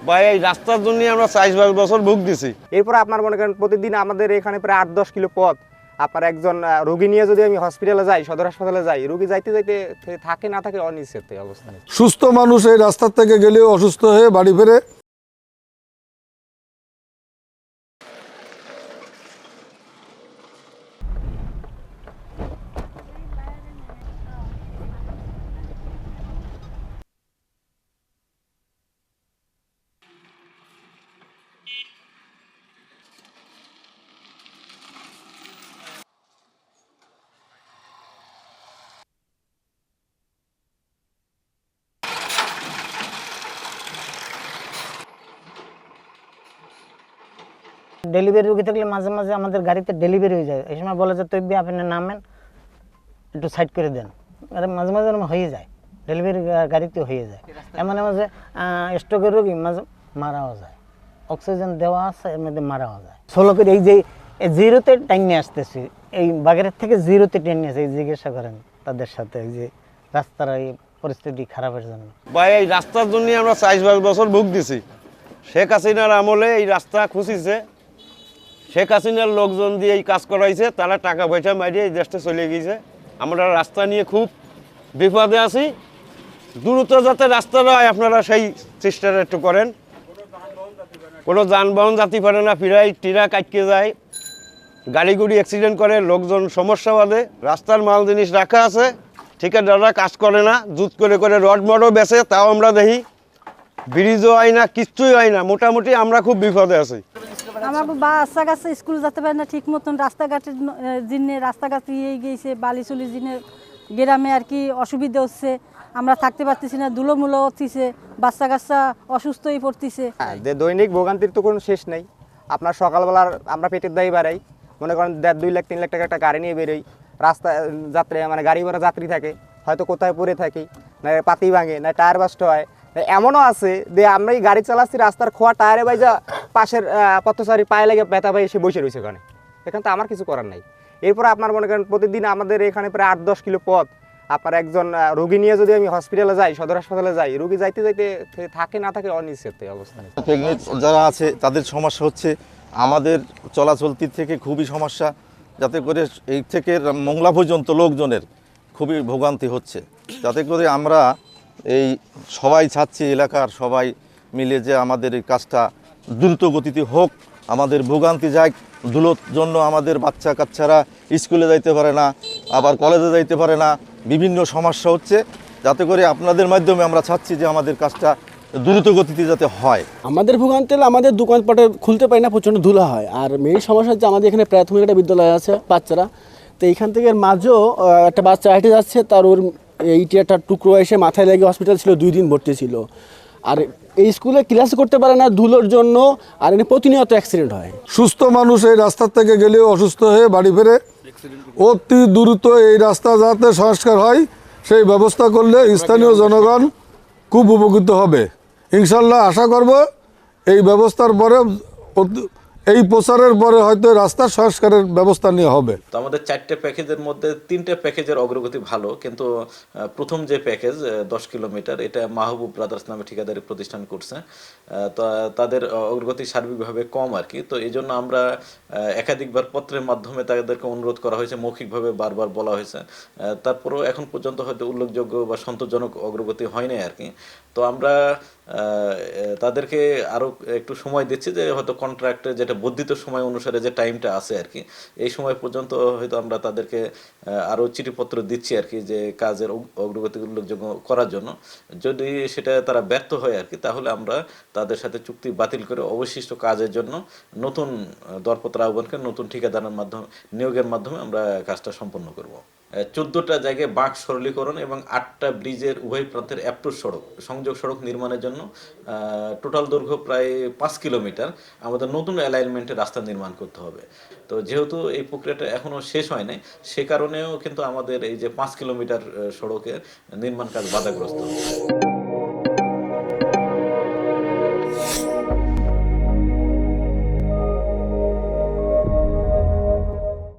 ভাই এই রাস্তার জন্য আমরা ৪-৫ বছর ভুগ দিছি। এরপর আপনার মনে করেন প্রতিদিন আমাদের এখানে প্রায় ৮-১০ কিলো পথ। আপনার একজন রোগী নিয়ে যদি আমি হসপিটালে যাই, সদর হাসপাতালে যাই, রোগী যাইতে যাইতে থাকে না থাকে অনিশ্চিত অবস্থা। সুস্থ মানুষ এই রাস্তার থেকে গেলেও অসুস্থ হয়ে বাড়ি ফেরে। ডেলিভারি রোগী থাকলে মাঝে মাঝে আমাদের গাড়িতে ডেলিভারি হয়ে যায়, এই সময় বলে যে তৈবি আপনি নামেন, একটু সাইড করে দেন। মাঝে মাঝে হয়ে যায়, ডেলিভারি গাড়িতে হয়ে যায়। এমন মাঝে স্ট্রোকের রোগী মাঝে মারাও যায়, অক্সিজেন দেওয়া আছে এর মধ্যে মারাও যায়। সোলকের এই যে জিরোতে টাইনে আসতেছি, এই বাগের থেকে জিরোতে টেনে আসে, এই জিজ্ঞাসা করেন তাদের সাথে, এই যে রাস্তার এই পরিস্থিতি খারাপের জন্য। ভাই এই রাস্তার জন্য আমরা ৪-৫ বছর ভুগ দিছি। শেখ হাসিনার আমলে এই রাস্তা খুঁজিছে, শেখ হাসিনার লোকজন দিয়ে এই কাজ করাইছে, তারা টাকা পয়সা মারিয়ে এই দেশটা চলে গিয়েছে। আমরা রাস্তা নিয়ে খুব বিপদে আছি। দ্রুত যাতে রাস্তাটা হয় আপনারা সেই চেষ্টাটা একটু করেন। কোনো যানবাহন যাতে পারে না, ফিরাই টিরা কাটকে যায়, গাড়ি গুড়ি অ্যাক্সিডেন্ট করে, লোকজন সমস্যা বাদে। রাস্তার মাল জিনিস রাখা আছে, ঠিকাদাররা কাজ করে না, জুত করে করে রড মডও বেছে, তাও আমরা দেখি। ব্রিজও হয় না, কিচ্ছুই হয় না। মোটামুটি আমরা খুব বিপদে আছি। আমার বাচ্চা কাছে স্কুল যেতে পারে না ঠিক মতন, রাস্তাঘাটের জিনে রাস্তাঘাট ইয়ে গিয়েছে, বালিচুলি জিনে গ্রামে আর কি অসুবিধা হচ্ছে, আমরা থাকতে পারতেছি না, ধুলোমুলো হচ্ছে, বাচ্চা কাচ্চা অসুস্থ হয়ে পড়তেছে। যে দৈনিক ভোগান্তির তো কোনো শেষ নেই। আপনার সকালবেলার আমরা পেটের দায়ী বাড়াই, মনে করেন ১.৫-২ লাখ ৩ লাখ টাকা একটা গাড়ি নিয়ে বেরোই, রাস্তা যাত্রী মানে গাড়ি ভরা যাত্রী থাকে, হয়তো কোথায় পড়ে থাকি, না পাতি ভাঙে, না টায়ার বাস্ট হয়। এমনও আছে যে আমরা এই গাড়ি চালাচ্ছি, রাস্তার খোয়া টায়ারে বাইজা পাশের পথচারী পায়ে লেগে ব্যথা পাই এসে বসে রয়েছে ওখানে, এখানে তো আমার কিছু করার নাই। এরপর আপনার মনে করেন প্রতিদিন আমাদের এখানে প্রায় ৮-১০ কিলো পথ। আপনার একজন রোগী নিয়ে যদি আমি হসপিটালে যাই, সদর হাসপাতালে যাই, রোগী যাইতে যাইতে থাকে না থাকে অনিশ্চিত অবস্থা। প্রেগনেন্ট যারা আছে তাদের সমস্যা হচ্ছে, আমাদের চলাচলতি থেকে খুবই সমস্যা, যাতে করে এই থেকে মোংলা পর্যন্ত লোকজনের খুবই ভোগান্তি হচ্ছে। যাতে করে আমরা এই সবাই চাচ্ছি, এলাকার সবাই মিলে যে আমাদের এই কাজটা দ্রুত গতিতে হোক, আমাদের ভোগান্তি যাক। ধুলোর জন্য আমাদের বাচ্চা কাচ্চারা স্কুলে যাইতে পারে না, আবার কলেজে যাইতে পারে না, বিভিন্ন সমস্যা হচ্ছে। যাতে করে আপনাদের মাধ্যমে আমরা চাচ্ছি যে আমাদের কাজটা দ্রুত গতিতে যাতে হয়। আমাদের ভোগান্তি আমাদের দোকানপাটে খুলতে পারি না, প্রচণ্ড ধুলা হয়। আর মেইন সমস্যা হচ্ছে আমাদের এখানে প্রাথমিক একটা বিদ্যালয় আছে বাচ্চারা, তো এইখান থেকে মাঝেও একটা বাচ্চা হেঁটে যাচ্ছে, তার ওর এইটি একটা টুকরো এসে মাথায় লেগে হসপিটাল ছিল, 2 দিন ভর্তি ছিল। আর এই স্কুলে ক্লাস করতে পারে না ধুলোর জন্য, আর এনে প্রতিনিয়ত অ্যাক্সিডেন্ট হয়। সুস্থ মানুষ এই রাস্তার থেকে গেলেও অসুস্থ হয়ে বাড়ি ফেরে। অতি দ্রুত এই রাস্তা যাতে সংস্কার হয় সেই ব্যবস্থা করলে স্থানীয় জনগণ খুব উপকৃত হবে ইনশাল্লাহ। আশা করব এই ব্যবস্থার পরে, এই প্রচারের পরে হয়তো রাস্তার সংস্কারের ব্যবস্থা নেওয়া হবে। তো আমাদের 4টে প্যাকেজের মধ্যে 3টে প্যাকেজের অগ্রগতি ভালো, কিন্তু প্রথম যে প্যাকেজ 10 কিলোমিটার, এটা মাহবুব ব্রাদার্স নামে ঠিকাদারি প্রতিষ্ঠান করছে, তো তাদের অগ্রগতি সার্বিকভাবে কম আর কি। তো এই জন্য আমরা একাধিকবার পত্রের মাধ্যমে তাদেরকে অনুরোধ করা হয়েছে, মৌখিকভাবে বারবার বলা হয়েছে, তারপরেও এখন পর্যন্ত হয়তো উল্লেখযোগ্য বা সন্তোষজনক অগ্রগতি হয় নাই আর কি। তো আমরা তাদেরকে আরও একটু সময় দিচ্ছি, যে হয়তো কন্ট্রাক্টে যেটা বর্ধিত সময় অনুসারে যে টাইমটা আছে আর কি, এই সময় পর্যন্ত হয়তো আমরা তাদেরকে আরও চিঠিপত্র দিচ্ছি আর কি, যে কাজের অগ্রগতি উল্লেখযোগ্য করার জন্য। যদি সেটা তারা ব্যর্থ হয় আর কি, তাহলে আমরা তাদের সাথে চুক্তি বাতিল করে অবশিষ্ট কাজের জন্য নতুন দরপত্র আহ্বানকে নতুন ঠিকাদারের মাধ্যমে নিয়োগের মাধ্যমে আমরা কাজটা সম্পন্ন করব। 14টা জায়গায় বাঁক সরলীকরণ এবং 8টা ব্রিজের উভয় প্রান্তের অ্যাপ্রোচ সড়ক সংযোগ সড়ক নির্মাণের জন্য টোটাল দৈর্ঘ্য প্রায় 5 কিলোমিটার আমাদের নতুন অ্যালাইনমেন্টের রাস্তা নির্মাণ করতে হবে। তো যেহেতু এই প্রক্রিয়াটা এখনও শেষ হয় নাই, সে কারণেও কিন্তু আমাদের এই যে 5 কিলোমিটার সড়কের নির্মাণ কাজ বাধাগ্রস্ত হচ্ছে।